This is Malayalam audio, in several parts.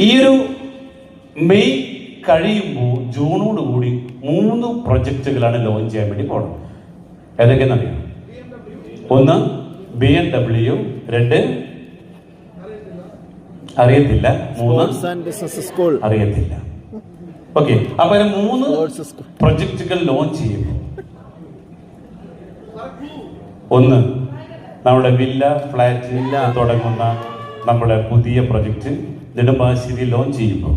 ഈ ഒരു മെയ് കഴിയുമ്പോൾ ജൂണോടുകൂടി 3 പ്രൊജക്റ്റുകളാണ് ലോഞ്ച് ചെയ്യാൻ വേണ്ടി പോകുന്നത്. ഏതൊക്കെയെന്നറിയാം? 1 BMW, 2 അറിയത്തില്ല, 3 അറിയത്തില്ല. ഓക്കെ, അപ്പൊ 3 പ്രൊജക്റ്റുകൾ ലോഞ്ച് ചെയ്യും. 1 നമ്മുടെ വില്ല ഫ്ലാറ്റ് തുടങ്ങുന്ന നമ്മുടെ പുതിയ പ്രൊജക്റ്റ് നെടുമ്പാശ്ശേരി ലോഞ്ച് ചെയ്യുമ്പോൾ,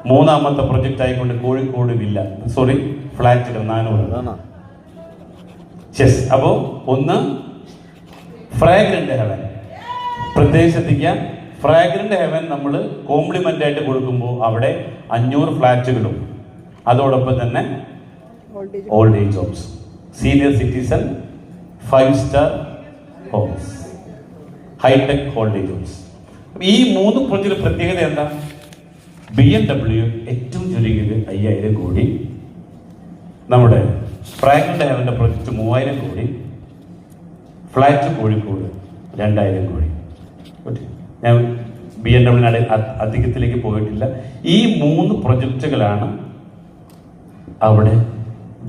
3ാമത്തെ പ്രൊജക്റ്റ് ആയിക്കൊണ്ട് കോഴിക്കോട് വില്ല ഫ്ലാറ്റ് 400. ചെസ്. അപ്പോ 1 ഫ്രാഗ്രന്റ് ഹെവൻ. പ്രത്യേകം ശ്രദ്ധിക്കാം, ഫ്രാഗ്രന്റ് ഹെവൻ നമ്മൾ കോംപ്ലിമെന്റ് ആയിട്ട് കൊടുക്കുമ്പോൾ അവിടെ 500 ഫ്ലാറ്റുകളും അതോടൊപ്പം തന്നെ old age homes, senior citizen 5 star homes, hitech old age homes. ഈ 3 പ്രൊജക്റ്റ് പ്രത്യേകത എന്താ? BMW ഏറ്റവും ചുരുങ്ങിയത് 5000 കോടി, നമ്മുടെ ഫ്രാഗ്രന്റ് ഹെവന്റെ പ്രൊജക്ട് 3000 കോടി, ഫ്ലാറ്റ് കോഴിക്കോട് 2000 കോടി. ഞാൻ BMW അധികത്തിലേക്ക് പോയിട്ടില്ല. ഈ 3 പ്രൊജക്റ്റുകളാണ് അവിടെ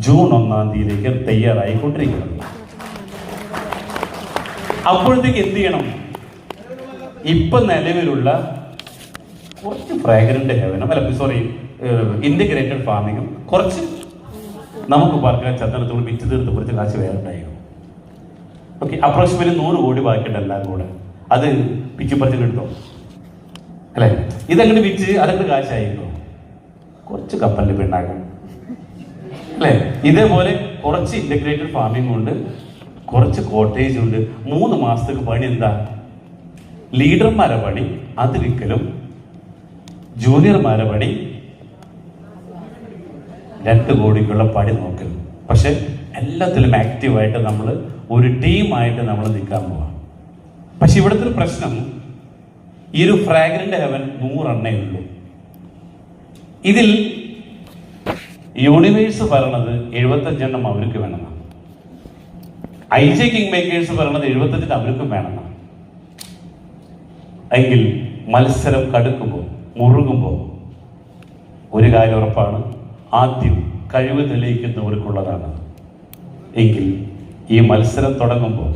ജൂൺ 1 തീയതിയിലേക്ക് തയ്യാറായിക്കൊണ്ടിരിക്കുന്നത്. അപ്പോഴത്തേക്ക് എന്ത് ചെയ്യണം? ഇപ്പൊ നിലവിലുള്ള കുറച്ച് ഫ്രാഗ്രന്റ് ഹെവനും ഇന്റഗ്രേറ്റഡ് ഫാമിങ്ങും കുറച്ച് നമുക്ക് പാർക്കാൻ ചന്ദനത്തോട് വിറ്റ് തീർത്ത് കുറച്ച് കാശ് വേറെ ഉണ്ടായിരുന്നു. ഓക്കെ, അപ്രോക്സിമേറ്റ്ലി 100 കോടി ബാക്കിയുണ്ട് എല്ലാം കൂടെ. അത് പിച്ചിപ്പറിച്ചിട്ട് എടുത്തോ അല്ലെ? ഇതങ്ങോട്ട് വിറ്റ് അതങ്ങോട്ട് കാശായിരുന്നു. കുറച്ച് കപ്പലിൽ പിണ്ണാക്കും അല്ലെ? ഇതേപോലെ കുറച്ച് ഇന്റഗ്രേറ്റഡ് ഫാമിംഗ് ഉണ്ട്, കുറച്ച് കോട്ടേജ് ഉണ്ട്. 3 മാസത്തേക്ക് പണി എന്താ? ലീഡർമാരെ പണി അത് വിൽക്കലും, ജൂനിയർമാരെ പണി 2 കോടിക്കുള്ള പണി നോക്കലും. പക്ഷെ എല്ലാത്തിലും ആക്റ്റീവായിട്ട് നമ്മൾ ഒരു ടീമായിട്ട് നമ്മൾ നിൽക്കാൻ പോവാം. പക്ഷെ ഇവിടുത്തെ ഒരു പ്രശ്നം, ഈ ഒരു ഫ്രാഗ്രന്റ് ഹെവൻ 100 എണ്ണേ ഉള്ളൂ. ഇതിൽ യൂണിവേഴ്സ് പറയണത് 75 എണ്ണം അവർക്ക് വേണമെന്നാണ്. IJ കിങ് മേക്കേഴ്സ് പറയണത് 75 അവർക്കും വേണമെന്നാണ്. എങ്കിൽ മത്സരം കടുക്കുമ്പോൾ മുറുകുമ്പോൾ ഒരു കാര്യം ഉറപ്പാണ്, ആദ്യം കഴിവ് തെളിയിക്കുന്നവർക്കുള്ളതാണ്. എങ്കിൽ ഈ മത്സരം തുടങ്ങുമ്പോൾ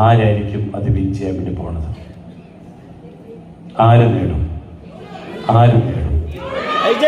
ആരായിരിക്കും അത് വിൻ ചെയ്യാൻ വേണ്ടി പോണത്? ആര് നേടും? ആര് നേടും? IJ